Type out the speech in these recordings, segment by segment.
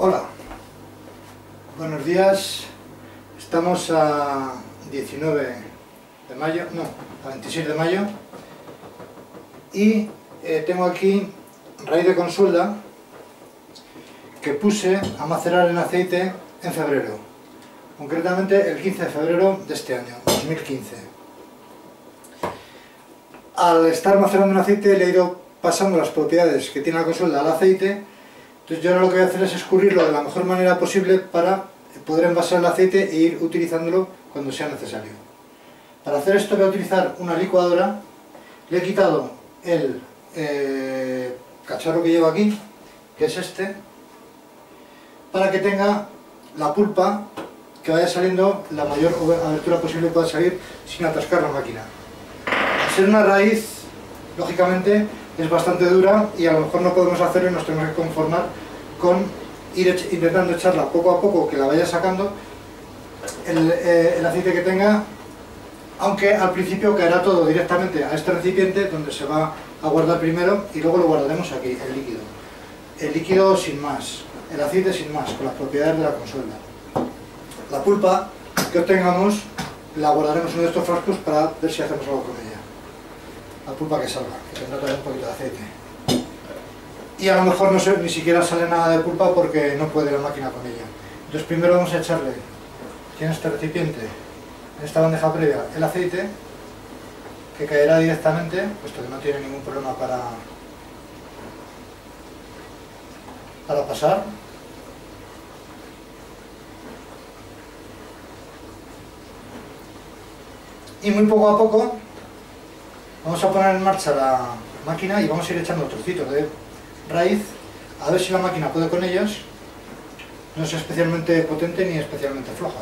Hola, buenos días. Estamos a 19 de mayo, no, a 26 de mayo y tengo aquí raíz de consuelda que puse a macerar en aceite en febrero, concretamente el 15 de febrero de este año, 2015. Al estar macerando en aceite le he ido pasando las propiedades que tiene la consuelda al aceite. Entonces yo ahora lo que voy a hacer es escurrirlo de la mejor manera posible para poder envasar el aceite e ir utilizándolo cuando sea necesario. Para hacer esto voy a utilizar una licuadora. Le he quitado el cacharro que llevo aquí, que es este, para que tenga la pulpa que vaya saliendo la mayor abertura posible que pueda salir sin atascar la máquina. Al ser una raíz, lógicamente, es bastante dura y a lo mejor no podemos hacerlo y nos tenemos que conformar con ir intentando echarla poco a poco, que la vaya sacando el aceite que tenga, aunque al principio caerá todo directamente a este recipiente donde se va a guardar primero y luego lo guardaremos aquí, el líquido sin más, el aceite sin más, con las propiedades de la consuelda. La pulpa que obtengamos la guardaremos en uno de estos frascos para ver si hacemos algo con ella. La pulpa que salga, que tendrá todavía un poquito de aceite. Y a lo mejor ni siquiera sale nada de pulpa porque no puede la máquina con ella. Entonces primero vamos a echarle, aquí en este recipiente, en esta bandeja previa, el aceite, que caerá directamente, puesto que no tiene ningún problema para pasar. Y muy poco a poco vamos a poner en marcha la máquina y vamos a ir echando trocitos de raíz a ver si la máquina puede con ellos. No es especialmente potente ni especialmente floja.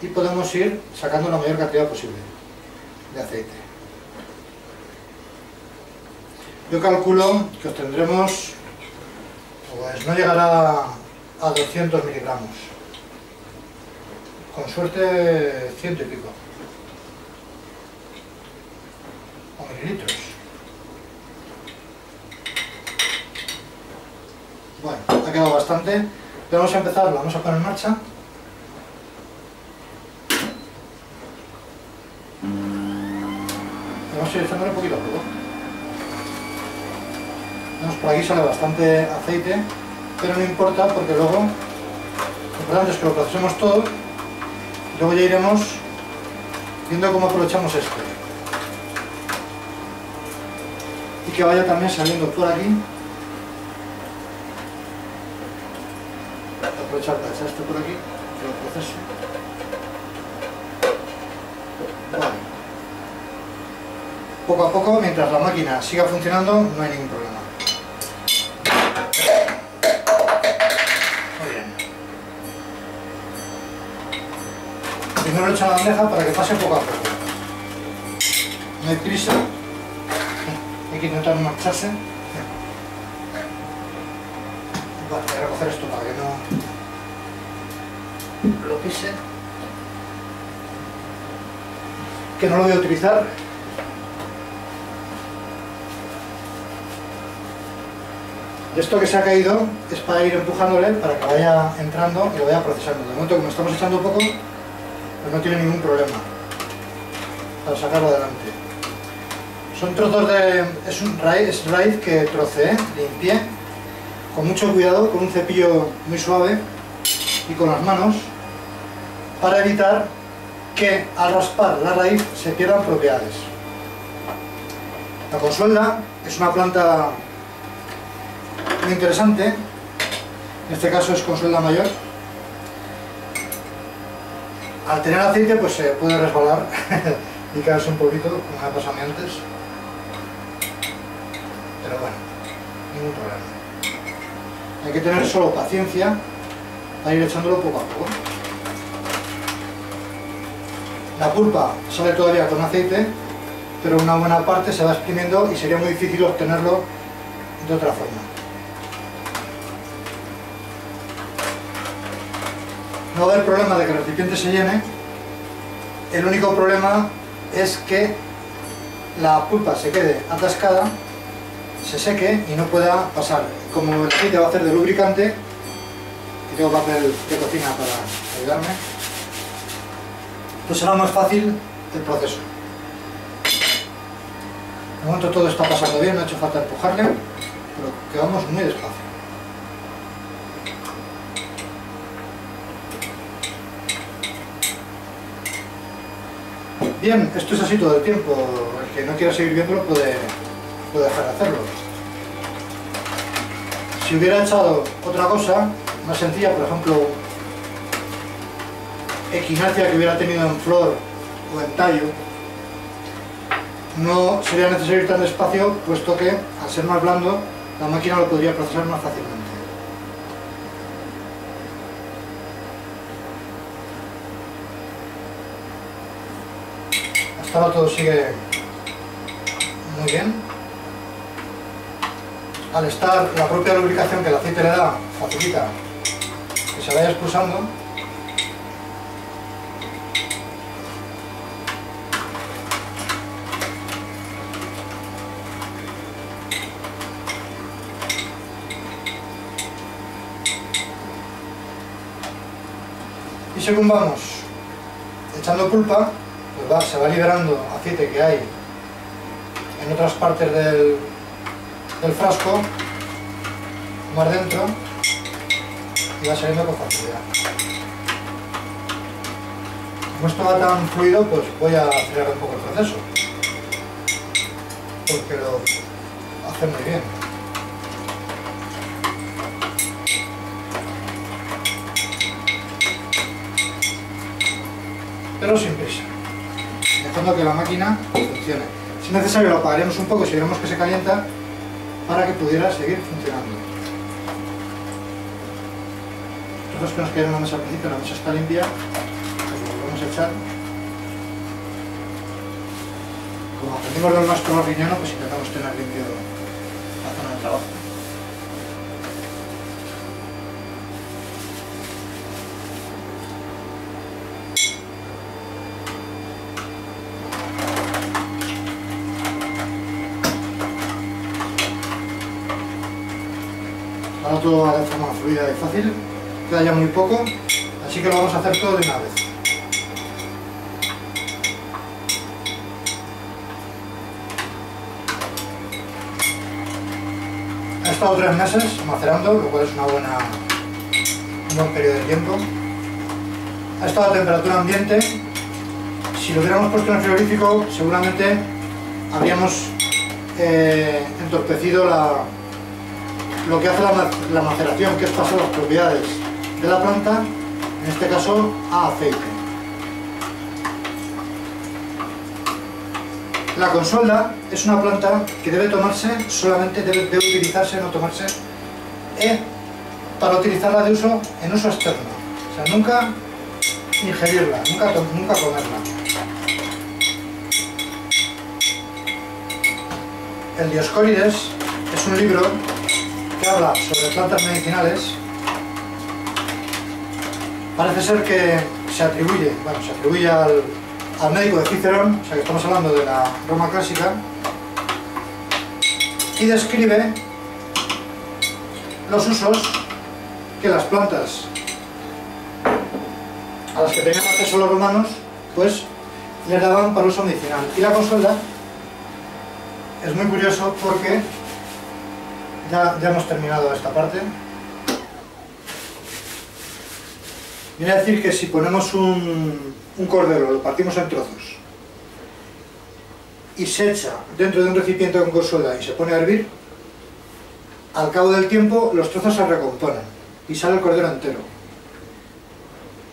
Y podemos ir sacando la mayor cantidad posible de aceite. Yo calculo que obtendremos, pues no llegará a 200 miligramos. Con suerte 100 y pico. O mililitros. Bueno, ha quedado bastante. Vamos a empezar, la vamos a poner en marcha. Vamos a ir echándole poquito a poco. Vemos, por aquí sale bastante aceite, pero no importa porque luego lo importante es que lo procesemos todo. Luego ya iremos viendo cómo aprovechamos esto. Y que vaya también saliendo por aquí. Voy a aprovechar para echar esto por aquí, que lo proceso. Vale. Poco a poco, mientras la máquina siga funcionando, no hay ningún problema. Primero lo echo a la bandeja para que pase poco a poco. No hay prisa, hay que intentar marcharse. Vale, voy a recoger esto para que no lo pise. Que no lo voy a utilizar. Esto que se ha caído es para ir empujándole para que vaya entrando y lo vaya procesando. De momento, como estamos echando poco, pues no tiene ningún problema para sacarlo adelante. Son trozos de... es raíz que troceé, limpié, con mucho cuidado, con un cepillo muy suave y con las manos, para evitar que al raspar la raíz se pierdan propiedades. La consuelda es una planta muy interesante, en este caso es consuelda mayor. Al tener aceite pues se puede resbalar y caerse un poquito, como me ha pasado a mí antes, pero bueno, ningún problema. Hay que tener solo paciencia para ir echándolo poco a poco. La pulpa sale todavía con aceite, pero una buena parte se va exprimiendo y sería muy difícil obtenerlo de otra forma. No va a haber problema de que el recipiente se llene. El único problema es que la pulpa se quede atascada se seque y no pueda pasar. Como el aceite va a hacer de lubricante, y tengo papel de cocina para ayudarme, pues será más fácil el proceso. De momento todo está pasando bien, no ha hecho falta empujarle, pero que vamos muy despacio. Bien, esto es así todo el tiempo. El que no quiera seguir viéndolo puede dejar de hacerlo. Si hubiera echado otra cosa más sencilla, por ejemplo, equinacia que hubiera tenido en flor o en tallo, no sería necesario ir tan despacio, puesto que al ser más blando la máquina lo podría procesar más fácilmente. Hasta ahora todo sigue muy bien. Al estar la propia lubricación que el aceite le da, facilita que se vaya expulsando. Y según vamos echando pulpa, pues se va liberando aceite que hay en otras partes del frasco, más dentro, y va saliendo con facilidad. Como esto va tan fluido, pues voy a acelerar un poco el proceso, porque lo hace muy bien. Pero sin prisa, dejando que la máquina funcione. Si es necesario lo apagaremos un poco si vemos que se calienta, para que pudiera seguir funcionando. Nosotros que nos queda en la mesa al principio, la mesa está limpia, lo volvemos a echar. Como aprendimos del maestro Marviñano, pues intentamos tener limpio la zona de trabajo. Ahora todo va de forma fluida y fácil, queda ya muy poco, así que lo vamos a hacer todo de una vez. Ha estado 3 meses macerando, lo cual es un buen periodo de tiempo. Ha estado a temperatura ambiente. Si lo hubiéramos puesto en el frigorífico, seguramente habríamos entorpecido lo que hace la maceración, que es pasar las propiedades de la planta, en este caso a aceite. La consolda es una planta que debe tomarse solamente, debe utilizarse, no tomarse, para utilizarla de uso en uso externo. O sea, nunca ingerirla, nunca comerla. El Dioscórides es un libro que habla sobre plantas medicinales. Parece ser que se atribuye al médico de Cicerón, o sea que estamos hablando de la Roma clásica, y describe los usos que las plantas a las que tenían acceso los romanos, pues les daban para uso medicinal. Y la consolda es muy curioso porque ya hemos terminado esta parte. Viene a decir que si ponemos un cordero, lo partimos en trozos y se echa dentro de un recipiente con consolda y se pone a hervir, al cabo del tiempo los trozos se recomponen y sale el cordero entero.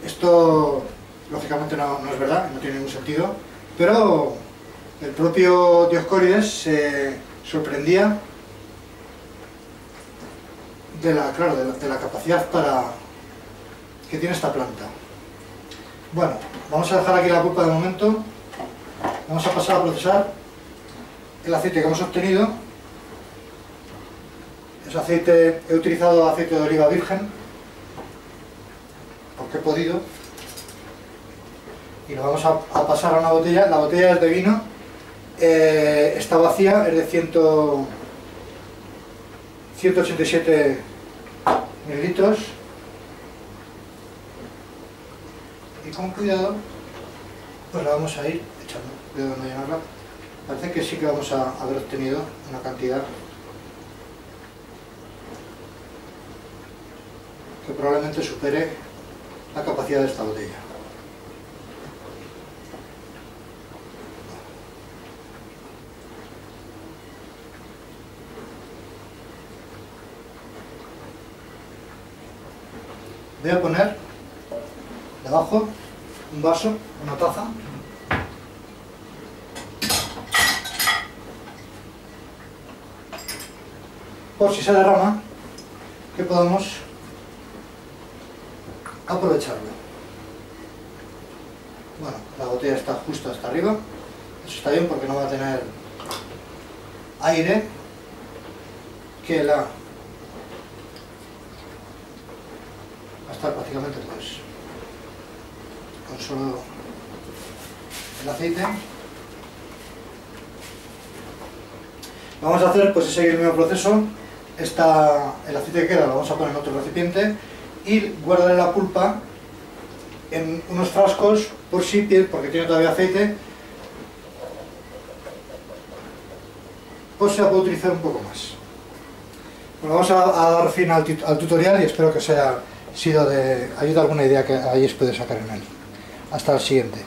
Esto lógicamente no es verdad, no tiene ningún sentido, pero el propio Dioscórides se sorprendía de la capacidad que tiene esta planta. Bueno, vamos a dejar aquí la pulpa de momento. Vamos a pasar a procesar el aceite que hemos obtenido. Es aceite, he utilizado aceite de oliva virgen porque he podido, y lo vamos a pasar a una botella. La botella es de vino, está vacía, es de 100 187 mililitros, y con cuidado pues la vamos a ir echando, cuidado de no llenarla. Parece que sí que vamos a haber obtenido una cantidad que probablemente supere la capacidad de esta botella. Voy a poner debajo un vaso, una taza, por si se derrama, que podamos aprovecharlo. Bueno, la botella está justo hasta arriba, eso está bien porque no va a tener aire que la va a estar prácticamente pues con solo el aceite. Vamos a hacer pues seguir el mismo proceso. El aceite que queda lo vamos a poner en otro recipiente y guardaré la pulpa en unos frascos por si, porque tiene todavía aceite, pues se la puede utilizar un poco más. Bueno, vamos a dar fin al tutorial y espero que os haya sido de ayuda alguna idea que hayáis podido sacar en él. Hasta el siguiente.